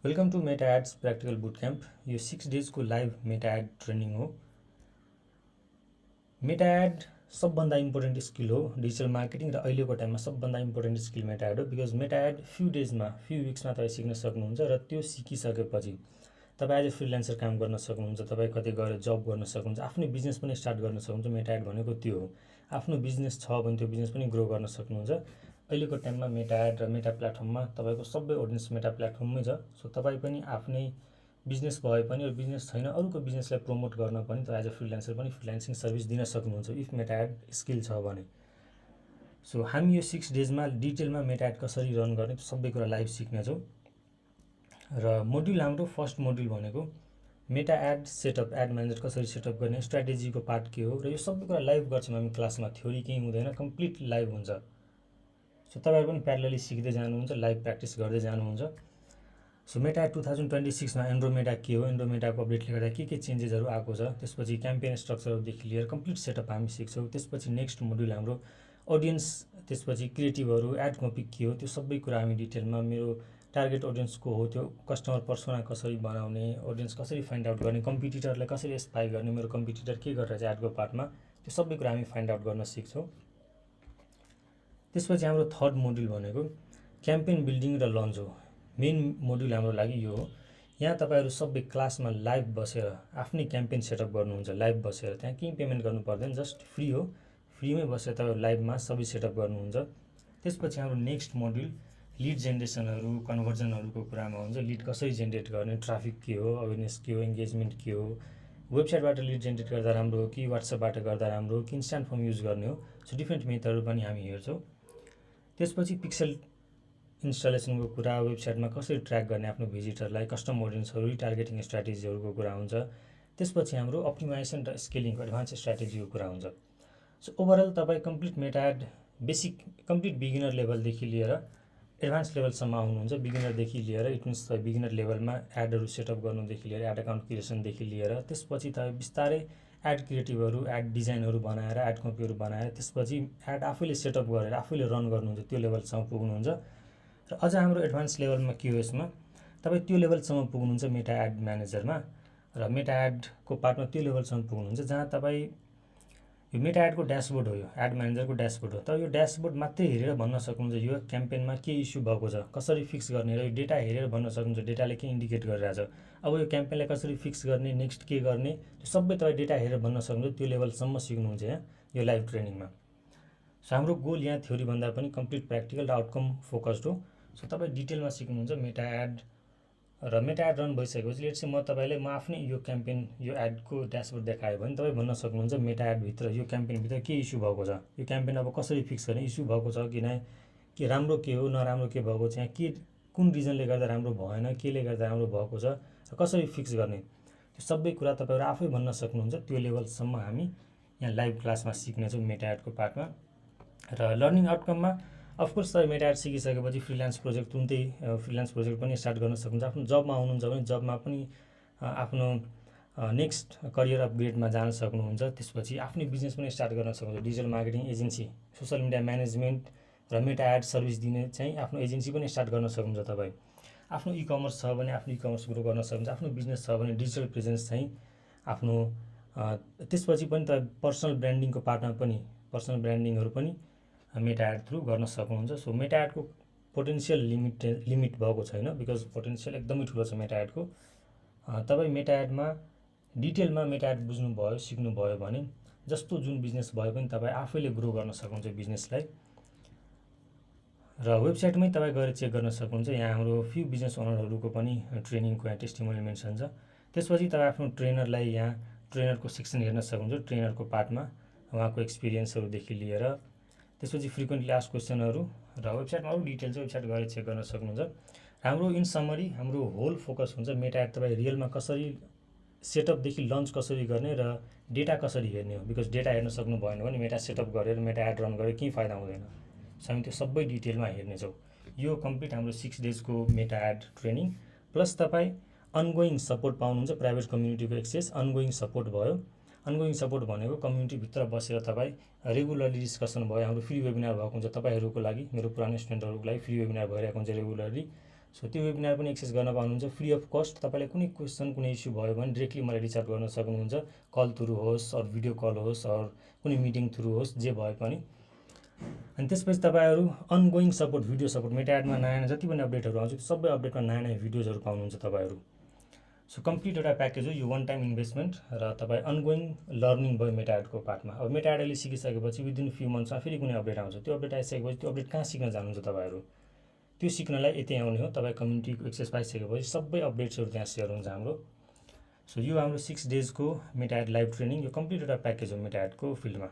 Welcome two मेटा AIDS practical boot camp. यो 6 डेजको live मेटा add training हो। मेटा एड सबभन्दा इम्पोर्टेन्ट स्किल हो डिजिटल मार्केटिङ र अहिलेको टाइममा सबभन्दा इम्पोर्टेन्ट स्किल मेटा एड हो। बिकज मेटा एड फ्यु विक्समा तपाईँ सिक्न सक्नुहुन्छ र त्यो सिकिसकेपछि तपाईँ एज अ फ्रिल्यान्सर काम गर्न सक्नुहुन्छ। तपाईँ कतै गएर जब गर्न सक्नुहुन्छ, आफ्नो बिजनेस पनि स्टार्ट गर्न सक्नुहुन्छ। मेटा एड भनेको त्यो हो। आफ्नो बिजनेस छ भने त्यो बिजनेस पनि ग्रो गर्न सक्नुहुन्छ। अहिलेको टाइममा मेटा एड र मेटा प्लेटफर्ममा तपाईँको सबै अडियन्स मेटा प्लेटफर्ममै छ। सो तपाईँ पनि आफ्नै बिजनेस भए पनि र बिजनेस छैन अरूको बिजनेसलाई प्रमोट गर्न पनि तपाईँ एज अ फ्रिल्यान्सर पनि फ्रिल्यान्सिङ सर्भिस दिन सक्नुहुन्छ इफ मेटा एड स्किल छ भने। सो हामी यो 6 डेजमा डिटेलमा मेटा एड कसरी रन गर्ने सबै कुरा लाइभ सिक्नेछौँ। र मोड्युल हाम्रो फर्स्ट मोड्युल भनेको मेटा एड सेटअप, एड म्यानेजर कसरी सेटअप गर्ने, स्ट्राटेजीको पार्ट के हो, र यो सबै कुरा लाइभ गर्छौँ हामी क्लासमा। थ्योरी केही हुँदैन, कम्प्लिट लाइभ हुन्छ। सो तपाईँहरू पनि प्यारलली सिक्दै जानुहुन्छ, लाइभ प्र्याक्टिस गर्दै जानुहुन्छ। सो मेटा एड 2026मा एन्ड्रोमेटा के हो, एन्ड्रोमेटाको अपडेटले गर्दा के चेन्जेसहरू आएको छ, त्यसपछि क्याम्पेन स्ट्रक्चरदेखि लिएर कम्प्लिट सेटअप हामी सिक्छौँ। त्यसपछि नेक्स्ट मोड्युल हाम्रो अडियन्स, त्यसपछि क्रिएटिभहरू, एड कपी के हो, त्यो सबै कुरा हामी डिटेलमा, मेरो टार्गेट अडियन्स को हो, त्यो कस्टमर पर्सोना कसरी बनाउने, अडियन्स कसरी फाइन्ड आउट गर्ने, कम्पिटिटरलाई कसरी स्पाई गर्ने, मेरो कम्पिटिटर के गरेर चाहिँ एडको पार्टमा, त्यो सबै कुरा हामी फाइन्ड आउट गर्न सिक्छौँ। त्यसपछि हाम्रो थर्ड मोड्युल भनेको क्याम्पेन बिल्डिङ र लन्च हो। मेन मोड्युल हाम्रो लागि यो हो। यहाँ तपाईँहरू सबै क्लासमा लाइभ बसेर आफ्नै क्याम्पेन सेटअप गर्नुहुन्छ। लाइभ बसेर त्यहाँ केही पेमेन्ट गर्नु पर्दैन, जस्ट फ्री हो। फ्रीमै बसेर तपाईँहरू लाइभमा सबै सेटअप गर्नुहुन्छ। त्यसपछि हाम्रो नेक्स्ट मोड्युल लिड जेनेरेसनहरू, कन्भर्जनहरूको कुरामा हुन्छ। लिड कसरी जेनेरेट गर्ने, ट्राफिक के हो, अवेरनेस के हो, इङ्गेजमेन्ट के हो, वेबसाइटबाट लिड जेनेरेट गर्दा राम्रो हो कि वाट्सएपबाट गर्दा राम्रो हो कि इन्स्टान्ट फर्म युज गर्ने हो। सो डिफ्रेन्ट मेथडहरू पनि हामी हेर्छौँ। त्यसपछि पिक्सल इन्स्टलेसनको कुरा, वेबसाइटमा कसरी ट्र्याक गर्ने आफ्नो भिजिटरलाई, कस्टम अडियन्सहरू, टार्गेटिङ स्ट्राटेजीहरूको कुरा हुन्छ। त्यसपछि हाम्रो अप्टिमाइजेसन र स्केलिङको एडभान्स स्ट्राटेजीको कुरा हुन्छ। सो ओभरअल तपाईँ कम्प्लिट मेटा एड बेसिक कम्प्लिट बिगिनर लेभलदेखि लिएर एडभान्स लेभलसम्म आउनुहुन्छ। बिगिनरदेखि लिएर इट मिन्स तपाईँ बिगिनर लेभलमा एडहरू सेटअप गर्नुदेखि लिएर एड अकाउन्ट क्रिएसनदेखि लिएर त्यसपछि तपाईँ बिस्तारै एड क्रिएटिभहरू, एड डिजाइनहरू बनाएर, एड कपीहरू बनाएर, त्यसपछि एड आफैले सेटअप गरेर आफैले रन गर्नुहुन्छ, त्यो लेभलसम्म पुग्नुहुन्छ। र अझ हाम्रो एडभान्स लेभलमा के हो, यसमा तपाईँ त्यो लेभलसम्म पुग्नुहुन्छ मेटा एड म्यानेजरमा, र मेटा एडको पार्टमा त्यो लेभलसम्म पुग्नुहुन्छ जहाँ तपाईँ यो मेटा एडको ड्यासबोर्ड हो, यो एड म्यानेजरको ड्यासबोर्ड हो। तर यो ड्यासबोर्ड मात्रै हेरेर भन्न सक्नुहुन्छ यो क्याम्पेनमा के इस्यु भएको छ, कसरी फिक्स गर्ने, र यो डेटा हेरेर भन्न सक्नुहुन्छ डेटाले के इन्डिकेट गरिरहेछ, अब यो क्याम्पेनलाई कसरी फिक्स गर्ने, नेक्स्ट के गर्ने, त्यो सबै तपाईँ डेटा हेरेर भन्न सक्नुहुन्छ। त्यो लेभलसम्म सिक्नुहुन्छ यहाँ यो लाइभ ट्रेनिङमा। सो हाम्रो गोल यहाँ थ्योरीभन्दा पनि कम्प्लिट प्र्याक्टिकल र आउटकम फोकस्ड हो। सो तपाईँ डिटेलमा सिक्नुहुन्छ मेटा एड। र मेटा एड रन भइसकेपछि लेट्स चाहिँ म आफ्नै यो क्याम्पेन, यो एडको ड्यासबोर्ड देखायो भने तपाईँ भन्न सक्नुहुन्छ मेटा एडभित्र, यो क्याम्पेनभित्र के इस्यु भएको छ, यो क्याम्पेन अब कसरी फिक्स गर्ने, इस्यु भएको छ कि नै, के राम्रो के हो, नराम्रो के भएको छ, यहाँ के कुन रिजनले गर्दा राम्रो भएन, केले गर्दा राम्रो भएको छ, र कसरी फिक्स गर्ने, त्यो सबै कुरा तपाईँहरू आफै भन्न सक्नुहुन्छ। त्यो लेभलसम्म हामी यहाँ लाइभ क्लासमा सिक्नेछौँ मेटा एडको पार्टमा। र लर्निङ आउटकममा अफकोर्स तपाईँ मेटा एड सिकिसकेपछि फ्रिल्यान्स प्रोजेक्ट पनि स्टार्ट गर्न सक्नुहुन्छ। आफ्नो जबमा आउनुहुन्छ भने जबमा पनि आफ्नो नेक्स्ट करियर अपग्रेडमा जान सक्नुहुन्छ। त्यसपछि आफ्नै बिजनेस पनि स्टार्ट गर्न सक्नुहुन्छ। Digital marketing agency, social media management र मेटा एड सर्भिस दिने चाहिँ आफ्नो एजेन्सी पनि स्टार्ट गर्न सक्नुहुन्छ। तपाईँ आफ्नो इ कमर्स छ भने आफ्नो इ कमर्स ग्रो गर्न सक्नुहुन्छ। आफ्नो बिजनेस छ भने डिजिटल प्रेजेन्स चाहिँ आफ्नो, त्यसपछि पनि तपाईँ पर्सनल ब्रान्डिङको पार्टमा पनि पर्सनल ब्रान्डिङहरू पनि मेटा एड थ्रु गर्न सक्नुहुन्छ। सो मेटा एडको पोटेन्सियल लिमिट भएको छैन, बिकज पोटेन्सियल एकदमै ठुलो छ मेटा एडको। तपाईँ मेटा एडमा डिटेलमा मेटा एड बुझ्नुभयो, सिक्नुभयो भने जस्तो जुन बिजनेस भए पनि तपाईँ आफैले ग्रो गर्न सक्नुहुन्छ बिजनेसलाई। र वेबसाइटमै तपाईँ गएर चेक गर्न सक्नुहुन्छ। यहाँ हाम्रो फ्यु बिजनेस ओनरहरूको पनि ट्रेनिङको यहाँ टेस्टिमोनियल मेन्सन छ। त्यसपछि तपाईँ आफ्नो ट्रेनरलाई, यहाँ ट्रेनरको सेक्सन हेर्न सक्नुहुन्छ। ट्रेनरको पार्टमा उहाँको एक्सपिरियन्सहरूदेखि लिएर त्यसपछि फ्रिक्वेन्टली आस्क क्वेसनहरू, र वेबसाइटमा अरू डिटेल चाहिँ वेबसाइट गएर चेक गर्न सक्नुहुन्छ। हाम्रो इन समरी हाम्रो होल फोकस हुन्छ मेटा एड तपाईँ रियलमा कसरी सेटअपदेखि लन्च कसरी गर्ने र डेटा कसरी हेर्ने हो। बिकज डेटा हेर्न सक्नु भएन भने मेटा सेटअप गरेर मेटा एड रन गरेर केही फाइदा हुँदैन। सो हामी त्यो सबै डिटेलमा हेर्नेछौँ। यो कम्प्लिट हाम्रो 6 डेजको मेटा एड ट्रेनिङ, प्लस तपाईँ अनगोइङ सपोर्ट पाउनुहुन्छ। प्राइभेट कम्युनिटीको एक्सेस, अनगोइङ सपोर्ट भयो। अनगोइङ सपोर्ट भनेको कम्युनिटीभित्र बसेर तपाईँ रेगुलरली डिस्कसन भयो। हाम्रो फ्री वेबिनार भएको हुन्छ तपाईँहरूको लागि, मेरो पुरानो स्टुडेन्टहरूको लागि फ्री वेबिनार भइरहेको हुन्छ रेगुलरली। सो त्यो वेबिनार पनि एक्सेस गर्न पाउनुहुन्छ फ्री अफ कस्ट। तपाईँलाई कुनै क्वेसन कुनै इस्यु भयो भने डिरेक्टली मलाई रिच आउट गर्न सक्नुहुन्छ, कल थ्रु होस् अर भिडियो कल होस् अर कुनै मिटिङ थ्रु होस्, जे भए पनि। अनि त्यसपछि तपाईँहरू अनगोइङ सपोर्ट, भिडियो सपोर्ट, मेटा एडमा नयाँ जति पनि अपडेटहरू आउँछ सबै अपडेटमा नयाँ भिडियोजहरू पाउनुहुन्छ तपाईँहरू। सो कम्प्लिट एउटा प्याकेज हो यो, वान टाइम इन्भेस्टमेन्ट र तपाईँ अनगोइङ लर्निङ भयो मेटा एडको पार्टमा। अब मेटा एड अहिले सिकिसकेपछि विदिन फ्यु मन्थ्समा फेरि कुनै अपडेट आउँछ, त्यो अपडेट आइसकेपछि त्यो अपडेट कहाँ सिक्न जानुहुन्छ तपाईँहरू, त्यो सिक्नलाई यतै आउने हो। तपाईँ कम्युनिटीको एक्सेस पाइसकेपछि सबै अपडेट्सहरू त्यहाँ सेयर हुन्छ हाम्रो। सो यो हाम्रो 6 डेजको मेटा एड लाइभ ट्रेनिङ, यो कम्प्लिट एउटा प्याकेज हो मेटा एडको फिल्डमा।